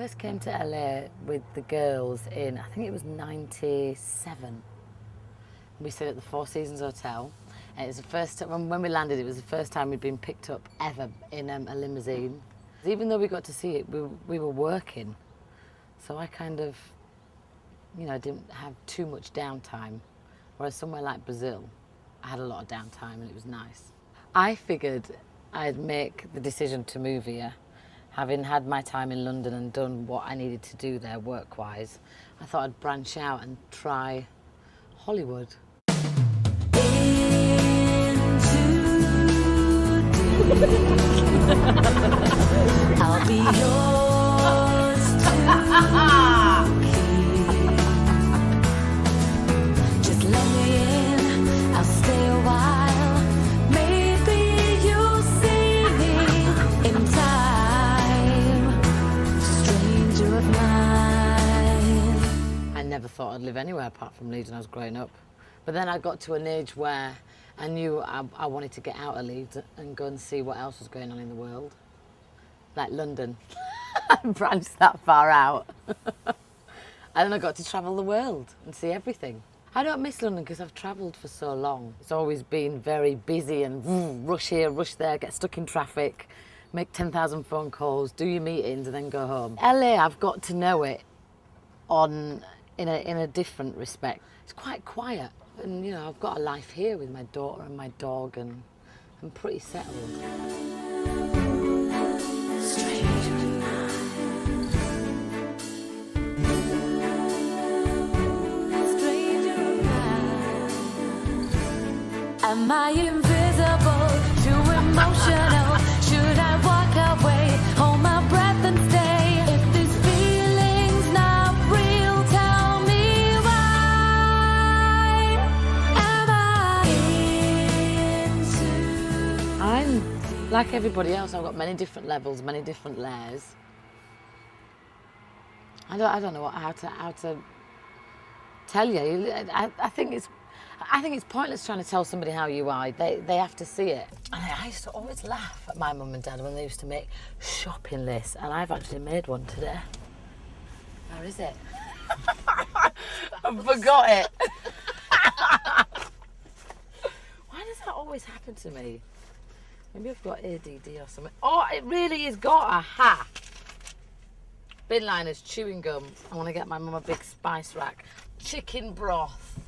first came to LA with the girls in, I think it was 97. We stayed at the Four Seasons Hotel. And it was the first time, when we landed, it was the first time we'd been picked up ever in a limousine. Even though we got to see it, we were working. So I kind of, you know, didn't have too much downtime. Whereas somewhere like Brazil, I had a lot of downtime and it was nice. I figured I'd make the decision to move here. Having had my time in London and done what I needed to do there work-wise, I thought I'd branch out and try Hollywood. I'll be yours to keep. Just let me in, I'll stay a while. Maybe you'll see me in time. Stranger of mine. I never thought I'd live anywhere apart from Leeds when I was growing up. But then I got to an age where I knew I wanted to get out of Leeds and go and see what else was going on in the world. Like London. I branched that far out. And then I got to travel the world and see everything. I don't miss London because I've travelled for so long. It's always been very busy and rush here, rush there, get stuck in traffic, make 10,000 phone calls, do your meetings and then go home. LA, I've got to know it in a different respect. It's quite quiet. And, you know, I've got a life here with my daughter and my dog, and I'm pretty settled. Am I invisible, too emotional? Should I walk away, hold my breath and stay? If this feeling's not real, tell me why. Am I into? I'm like everybody else. I've got many different levels, many different layers. I don't know how to tell you. I think it's pointless trying to tell somebody how you are. They have to see it. And I used to always laugh at my mum and dad when they used to make shopping lists, and I've actually made one today. Where is it? I forgot it. Why does that always happen to me? Maybe I've got ADD or something. Oh, it really is got a ha. Bin liners, chewing gum. I want to get my mum a big spice rack. Chicken broth.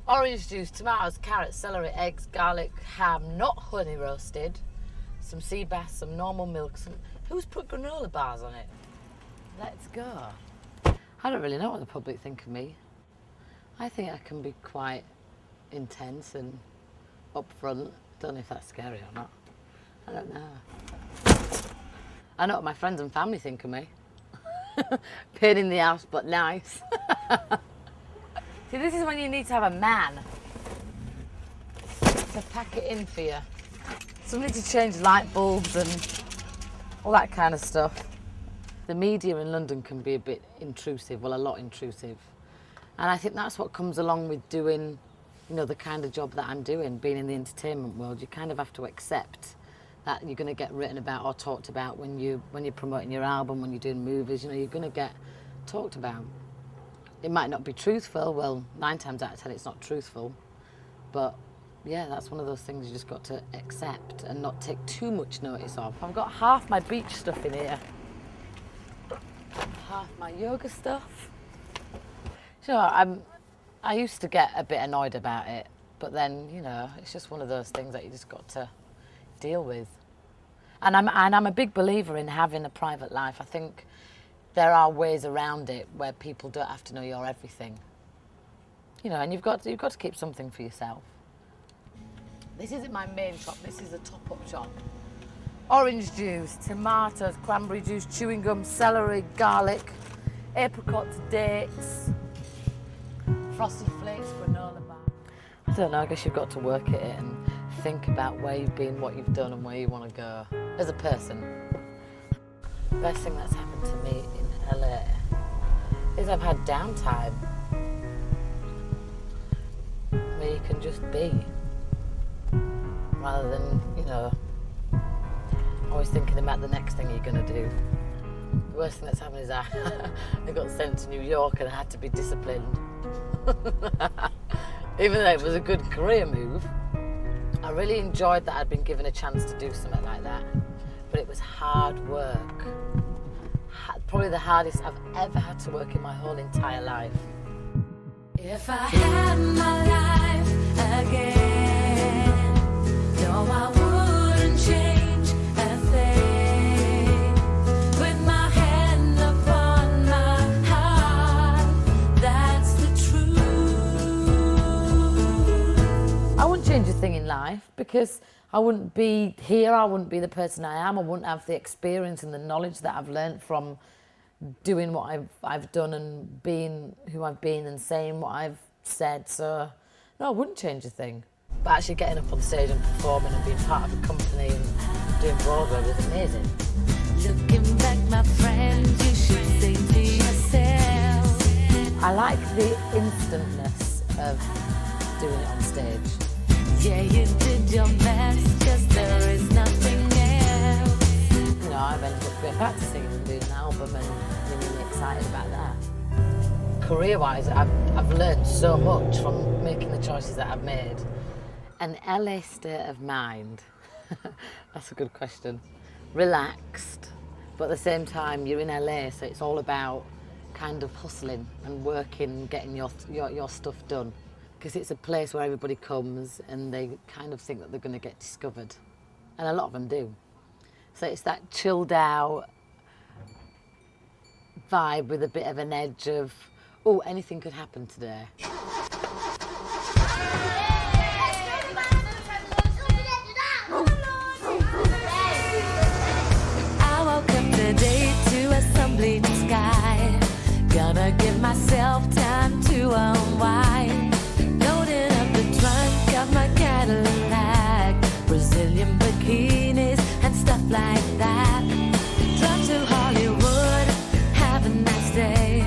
Orange juice, tomatoes, carrots, celery, eggs, garlic, ham, not honey roasted. Some sea bass, some normal milk. Who's put granola bars on it? Let's go. I don't really know what the public think of me. I think I can be quite intense and upfront. Don't know if that's scary or not. I don't know. I know what my friends and family think of me. Pain in the ass, but nice. See, this is when you need to have a man to pack it in for you. Somebody to change light bulbs and all that kind of stuff. The media in London can be a bit intrusive, well, a lot intrusive. And I think that's what comes along with doing, you know, the kind of job that I'm doing, being in the entertainment world. You kind of have to accept that you're going to get written about or talked about when you're promoting your album, when you're doing movies. You know, you're going to get talked about. It might not be truthful. Well, 9 times out of 10 it's not truthful. But yeah, that's one of those things you just got to accept and not take too much notice of. I've got half my beach stuff in here. Half my yoga stuff. You know, I used to get a bit annoyed about it, but then, you know, it's just one of those things that you just got to deal with. And I'm a big believer in having a private life. I think there are ways around it where people don't have to know your everything. You know, and you've got to keep something for yourself. This isn't my main shop, this is a top-up shop. Orange juice, tomatoes, cranberry juice, chewing gum, celery, garlic, apricots, dates, frosted flakes, granola bar. I don't know, I guess you've got to work at it and think about where you've been, what you've done and where you want to go as a person. The best thing that's happened to me in LA is I've had downtime where you can just be rather than, you know, always thinking about the next thing you're going to do. The worst thing that's happened is I got sent to New York and I had to be disciplined. Even though it was a good career move, I really enjoyed that I'd been given a chance to do something like that. But it was hard work. Probably the hardest I've ever had to work in my whole entire life. If I had my life again, no, I wouldn't change a thing. With my hand upon my heart, that's the truth. I wouldn't change a thing in life because I wouldn't be here, I wouldn't be the person I am, I wouldn't have the experience and the knowledge that I've learned from doing what I've done and being who I've been and saying what I've said. So no, I wouldn't change a thing. But actually getting up on stage and performing and being part of a company and doing Broadway was amazing. Looking back, my friend, you should say to yourself, I like the instantness of doing it on stage. yeah, you did your best, 'cause there is nothing else. You know, I've ended up practicing and doing an album and really excited about that. Career-wise, I've learned so much from making the choices that I've made. An LA state of mind. That's a good question. Relaxed, but at the same time you're in LA, so it's all about kind of hustling and working, getting your stuff done. Because it's a place where everybody comes and they kind of think that they're going to get discovered. And a lot of them do. So it's that chilled out vibe with a bit of an edge of, oh, anything could happen today. I woke up today to a sun-bleached sky. Gonna give myself time to unwind. Loading up the trunk of my Cadillac, Brazilian bikinis and stuff like that. Drive to Hollywood, have a nice day.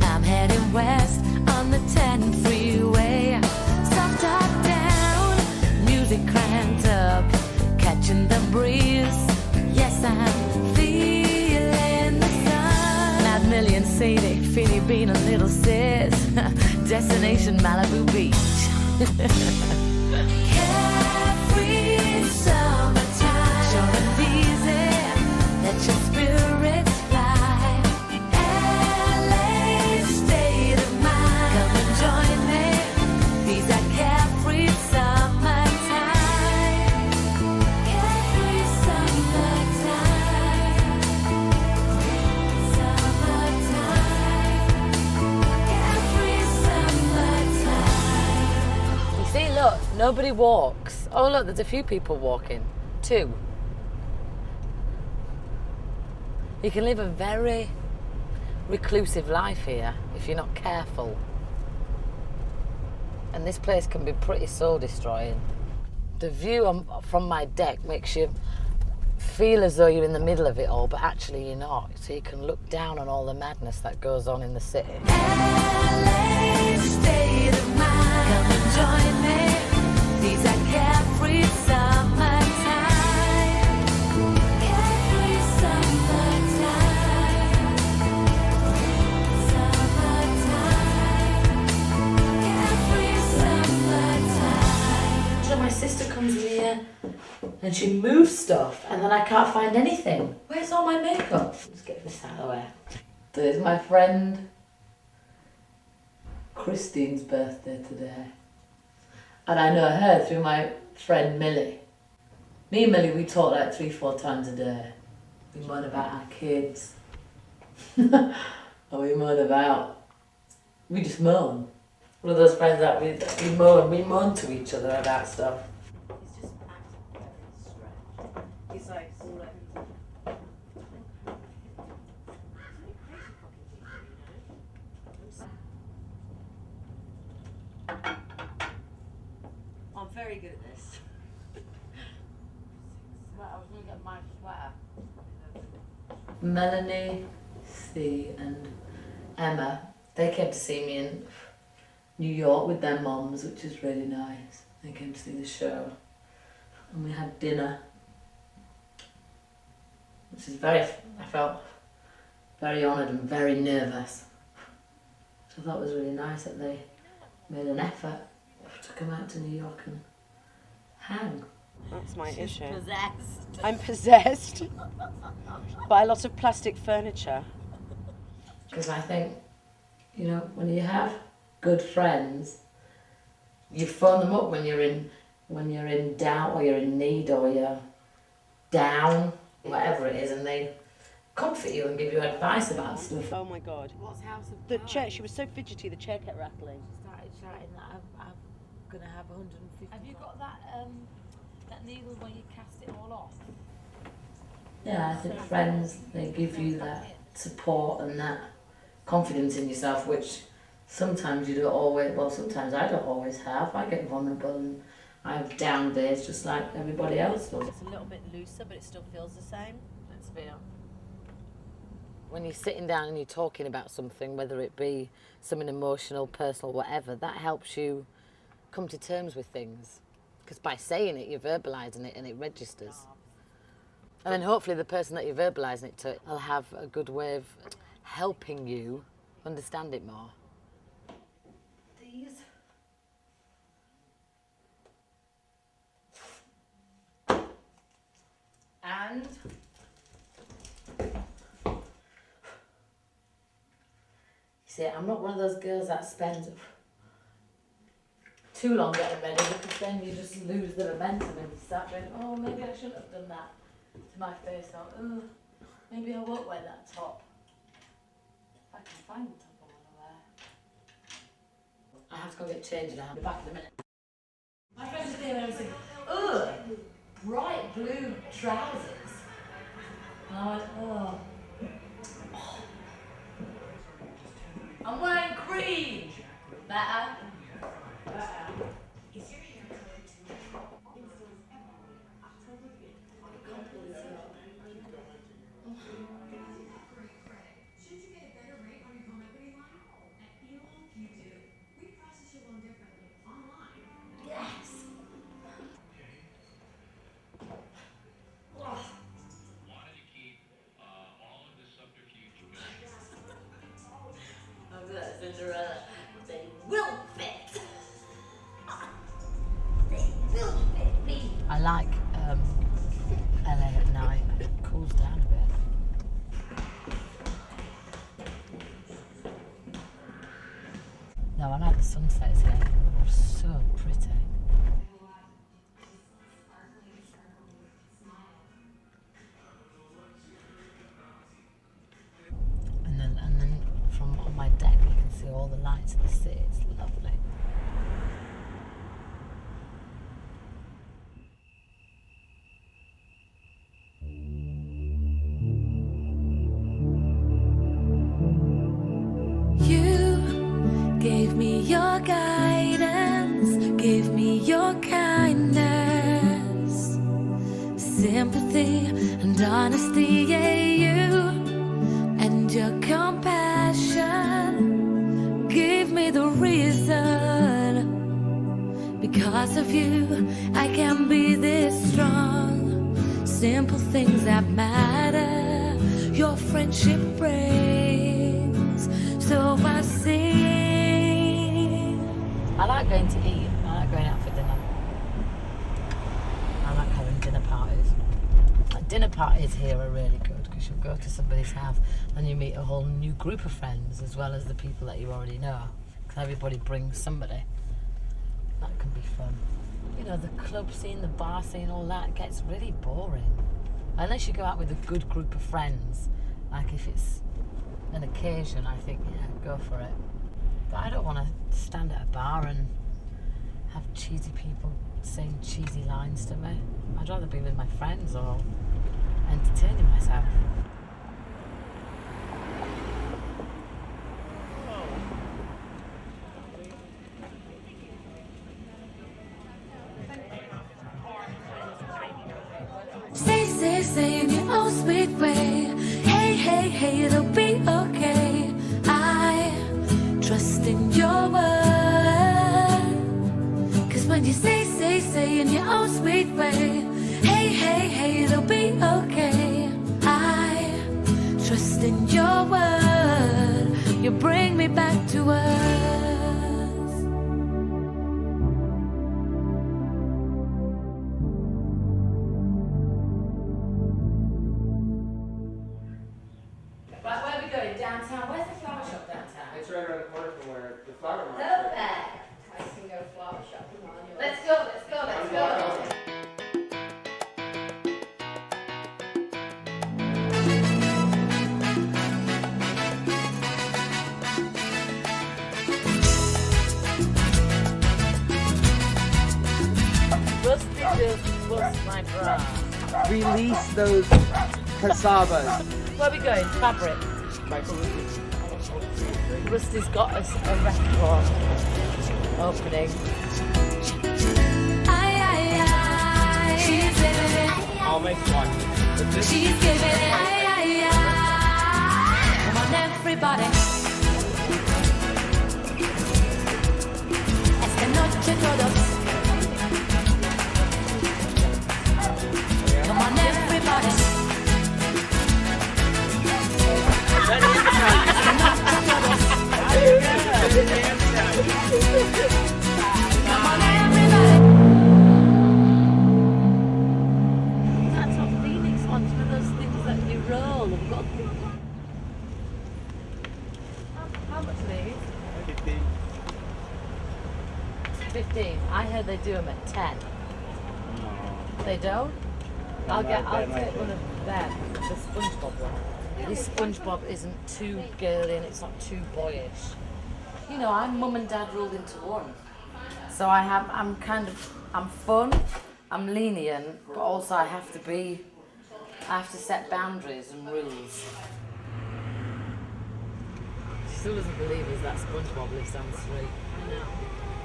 I'm heading west on the 10 freeway. Soft top down, music cranked up, catching the breeze. Yes, I'm feeling the sun. Mad Million Sadie, Finny Bean, a little sis. Destination Malibu Beach. Carefree summertime, sure and easy. Let your spirits fly. LA state of mind, come and join me. These are carefree summertime. Carefree summertime. Summertime. Carefree summertime. You see, look, nobody walks. Oh, look, there's a few people walking. 2. You can live a very reclusive life here if you're not careful. And this place can be pretty soul destroying. The view from my deck makes you feel as though you're in the middle of it all, but actually you're not. So you can look down on all the madness that goes on in the city. LA state of mind, come and join me. These are carefree summertime. Carefree summertime. Summertime. Carefree summertime. So my sister comes in here and she moves stuff and then I can't find anything. Where's all my makeup? Let's get this out of the way. There's my friend Christine's birthday today. And I know her through my friend Millie. Me and Millie, we talk like 3-4 times a day. We moan about our kids. And we just moan. One of those friends that we moan to each other about stuff. He's just acting very strange. He's like all like I'm very good at this. I was going to get my sweater. Melanie, Steve and Emma, they came to see me in New York with their moms, which is really nice. They came to see the show. And we had dinner, which is I felt very honoured and very nervous. So I thought it was really nice that they made an effort to come out to New York and hang. That's my issue. Possessed. I'm possessed by a lot of plastic furniture. Because I think, you know, when you have good friends, you phone them up when you're in doubt or you're in need or you're down, whatever it is, and they comfort you and give you advice about stuff. Oh my God. What's House of The chair, she was so fidgety, the chair kept rattling. Started shouting that I'm gonna have 150. Have you got that needle where you cast it all off? Yeah, I think friends, they give you that support and that confidence in yourself, which sometimes you don't always, well, sometimes I don't always have. I get vulnerable and I have down days just like everybody else does. It's a little bit looser, but it still feels the same. Let's feel. When you're sitting down and you're talking about something, whether it be something emotional, personal, whatever, that helps you come to terms with things. Because by saying it, you're verbalising it and it registers. And then hopefully the person that you're verbalising it to will have a good way of helping you understand it more. These. And you see, I'm not one of those girls that spends too long getting ready, because then you just lose the momentum and you start going, oh, maybe I shouldn't have done that to my face, or oh, maybe I won't wear that top. If I can find the top I want to wear. I have to go get changed now. I'll be back in a minute. My friend was there and I was saying, oh, bright blue trousers. And I went, oh. I'm wearing cream. Better. Cinderella, they will fit. They will fit me. I like LA at night. It cools down a bit. No, I like the sunsets here. They're so pretty. And then from on my deck you can see all the lights of the sea. It's lovely. You gave me your guidance, gave me your kindness, sympathy and honesty, yeah, you and your compassion gave me the reason. Because of you, I can be this strong. Simple things that matter, your friendship brings. So I sing. I like going to eat. I like going out for dinner. I like having dinner parties. Dinner parties here are really good because you'll go to somebody's house and you meet a whole new group of friends as well as the people that you already know. Because everybody brings somebody. That can be fun. You know, the club scene, the bar scene, all that gets really boring. Unless you go out with a good group of friends. Like if it's an occasion, I think, yeah, go for it. But I don't want to stand at a bar and have cheesy people saying cheesy lines to me. I'd rather be with my friends or entertaining myself. Say in your own sweet way. Hey, it'll be okay. I trust in your word. Cause when you say in your own sweet way. Hey, it'll be okay. I trust in your word, you bring me back to earth. Right, where are we going? Downtown? Where's the flower shop downtown? It's right around the corner from where the flower market is. Perfect. I can go flower shopping while you're. Let's go, let's go, let's go. Rusty just bust my bra. Release those cassavas. Where are we going? Fabric. Rusty's got us a restaurant opening. Aye, aye, aye. She's living it. I'll make one. But this She's giving it. Aye, aye, aye. Come on, everybody. Esta noche todos. Come on, everybody. Esta noche todos. Come on, everybody. That's what Phoenix wants with those things that you roll. We've got... How much are these? 15. I heard they do them at 10. They don't? I'll take one of them, the SpongeBob one. This SpongeBob isn't too girly and it's not too boyish. You know, I'm mum and dad rolled into one. So I'm fun, I'm lenient, but also I have to set boundaries and rules. She still doesn't believe us that SpongeBob lives down the street. I know.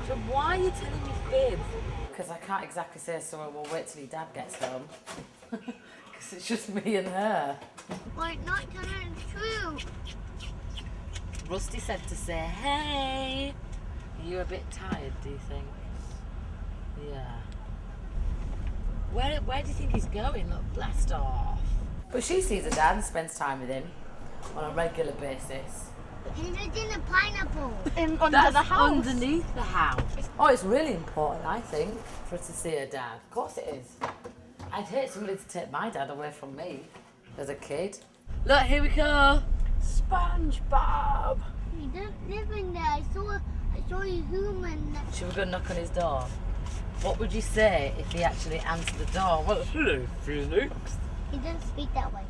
So why are you telling me fibs? Because I can't exactly say so. We'll wait till your dad gets home. Because it's just me and her. Well, not telling the truth. Rusty said to say, hey. Are you a bit tired, do you think? Yeah. Where do you think he's going? Look, blast off. But she sees her dad and spends time with him on a regular basis. He lives in a pineapple. That's the house. Underneath the house. Oh, it's really important, I think, for her to see her dad. Of course it is. I'd hate somebody to take my dad away from me as a kid. Look, here we go. SpongeBob. He doesn't live in there. I saw a human. Should we go knock on his door? What would you say if he actually answered the door? Well, hello, Phoenix. He doesn't speak that way.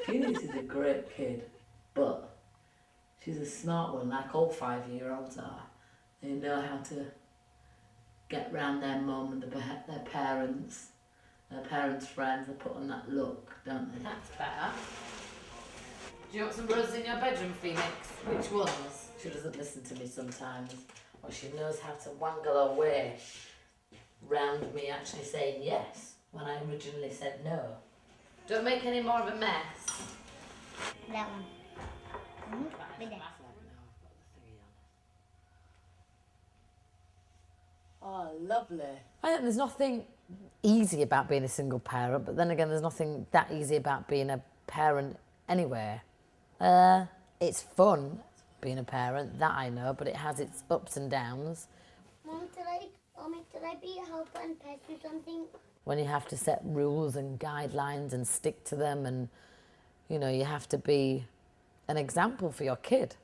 Phoenix is a great kid, but she's a smart one, like all 5-year-olds are. They know how to get round their mum and their parents' friends. They put on that look, don't they? That's better. Do you want some roses in your bedroom, Phoenix? Which ones? She doesn't listen to me sometimes, or she knows how to wangle her way round me actually saying yes when I originally said no. Don't make any more of a mess. That one. Right there. Oh, lovely. I think there's nothing easy about being a single parent, but then again, there's nothing that easy about being a parent anywhere. It's fun being a parent, that I know, but it has its ups and downs. Mommy, did I be a helper and pass you something? When you have to set rules and guidelines and stick to them, and you know, you have to be an example for your kid.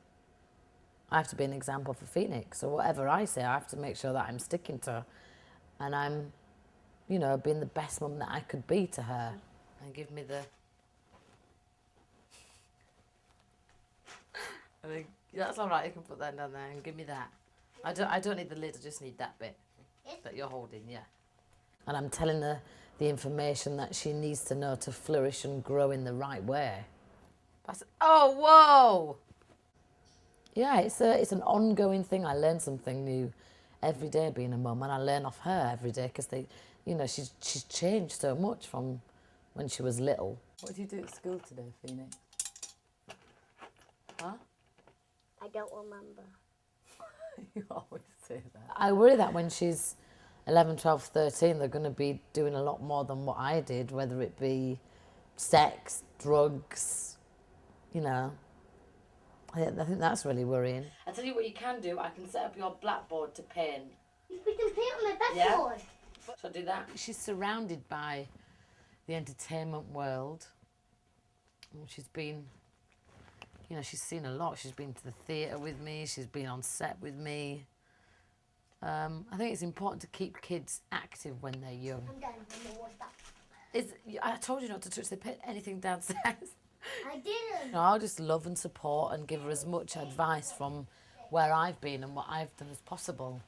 I have to be an example for Phoenix, so whatever I say, I have to make sure that I'm sticking to, and I'm, you know, being the best mum that I could be to her. And give me the... I think that's all right. You can put that down there and give me that. I don't need the lid. I just need that bit that you're holding. Yeah. And I'm telling her the information that she needs to know to flourish and grow in the right way. Oh, whoa! Yeah, it's an ongoing thing. I learn something new every day being a mum, and I learn off her every day because you know, she's changed so much from when she was little. What did you do at school today, Phoenix? Huh? I don't remember. You always say that. I worry that when she's 11, 12, 13, they're going to be doing a lot more than what I did, whether it be sex, drugs, you know. I think that's really worrying. I'll tell you what you can do. I can set up your blackboard to paint. We can paint on my Yeah. backboard. Shall I do that? She's surrounded by the entertainment world. She's been, you know, she's seen a lot. She's been to the theatre with me. She's been on set with me. I think it's important to keep kids active when they're young. I'm done. I'm gonna wash that. I told you not to touch anything downstairs. I didn't. No, I'll just love and support and give her as much advice from where I've been and what I've done as possible.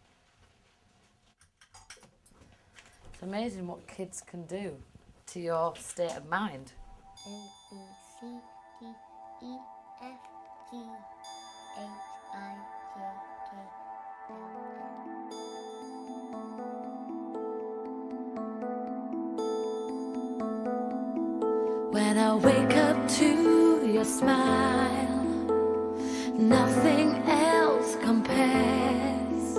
It's amazing what kids can do to your state of mind. A, B, C, D, E, F, G, H, I, J, K, L, M. When I wake up to your smile, nothing else compares.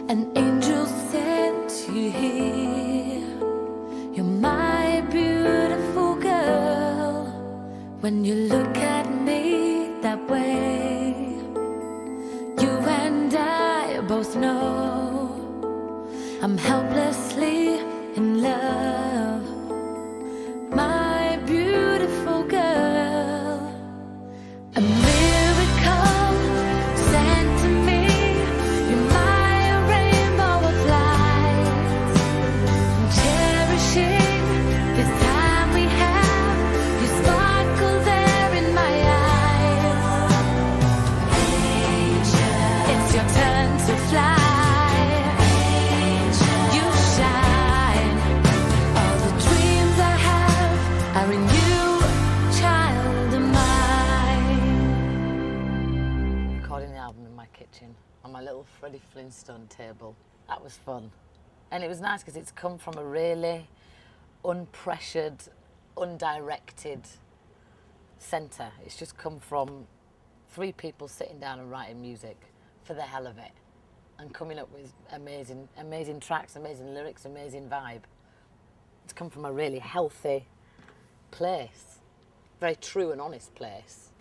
An angel sent you here. You're my beautiful girl. When you look at me that way, you and I both know I'm helplessly in love. My beautiful girl, a miracle sent to me. You're my rainbow of light. I'm cherishing this time we have. You sparkle there in my eyes. Angel, it's your turn to fly. Angel, you shine. All the dreams I have are in you, child of mine. Recording the album in my kitchen on my little Freddie Flintstone table. That was fun. And it was nice because it's come from a really unpressured, undirected centre. It's just come from 3 people sitting down and writing music for the hell of it and coming up with amazing tracks, amazing lyrics, amazing vibe. It's come from a really healthy place, very true and honest place.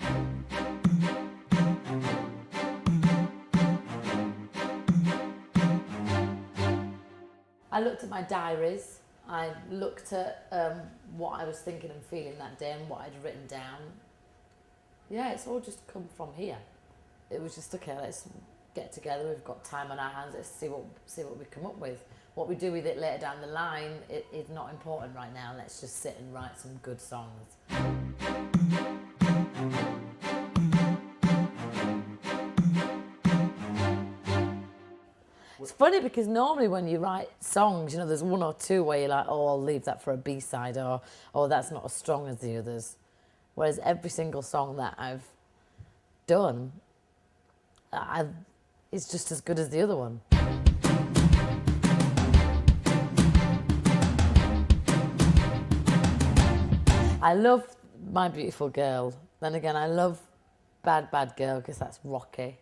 I looked at my diaries. I looked at what I was thinking and feeling that day and what I'd written down. Yeah, it's all just come from here. It was just, okay, let's get together. We've got time on our hands. Let's see what we come up with. What we do with it later down the line is not important right now. Let's just sit and write some good songs. It's funny because normally when you write songs, you know, there's 1 or 2 where you're like, oh, I'll leave that for a B-side, or oh, that's not as strong as the others. Whereas every single song that I've done, it's just as good as the other one. I love My Beautiful Girl. Then again, I love Bad Bad Girl because that's rocky.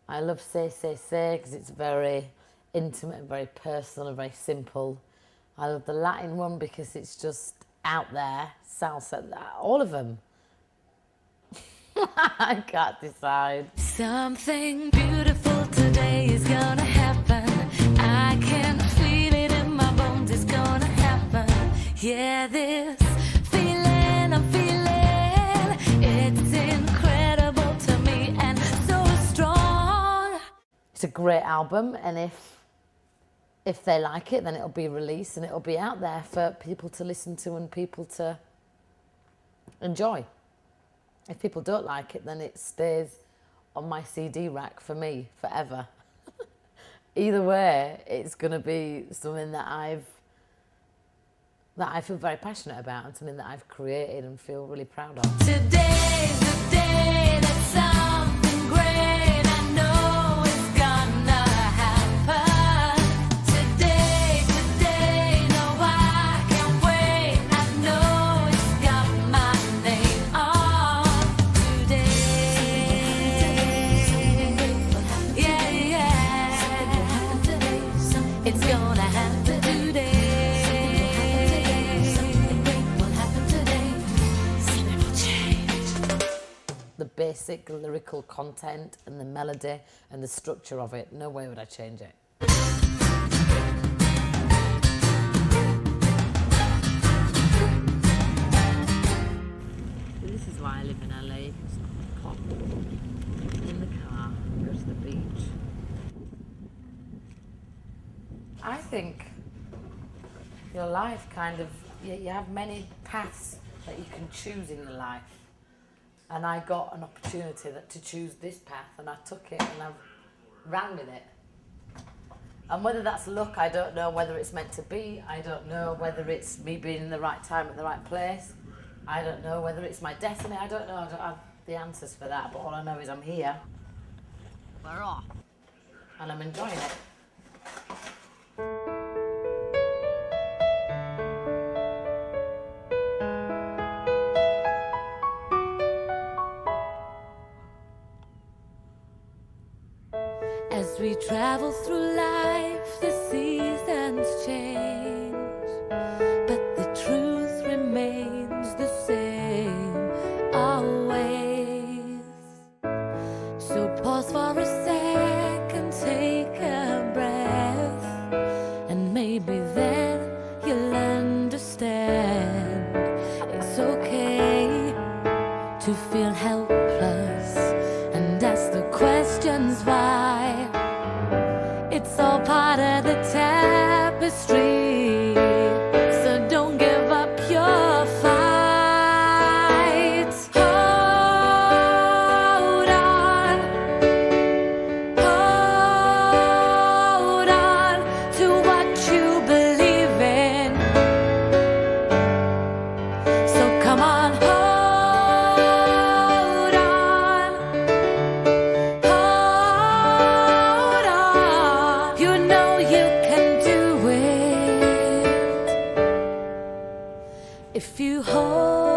I love Say Say Say because it's very intimate and very personal and very simple. I love the Latin one because it's just out there, salsa, all of them. I can't decide. Something beautiful today is gonna happen. I can feel it in my bones, it's gonna happen. Yeah, this feeling I'm feeling, it's incredible to me and so strong. It's a great album, and if they like it, then it'll be released and it'll be out there for people to listen to and people to enjoy. If people don't like it, then it stays on my CD rack for me forever. Either way, it's going to be something that I feel very passionate about and something that I've created and feel really proud of. Today's the day that something great I know is gonna happen. Today, no, I can't wait. I know it's got my name on today. Yeah, it's gonna happen today. Something great will happen today. basic lyrical content and the melody and the structure of it, no way would I change it. This is why I live in LA. Just pop in the car, go to the beach. I think your life kind of, you have many paths that you can choose in your life. And I got an opportunity to choose this path, and I took it and I ran with it. And whether that's luck, I don't know. Whether it's meant to be, I don't know. Whether it's me being in the right time at the right place, I don't know. Whether it's my destiny, I don't know. I don't have the answers for that, but all I know is I'm here. We're off. And I'm enjoying it. As we travel through life, the seasons change, but the truth remains the same always. So pause for a second, take a breath, and maybe then you'll understand. It's okay to feel helpless and ask the questions why. It's all part of the tapestry, so don't give up your fight. Hold on to what you believe in. So come on, hold on. You know you can do it if you hold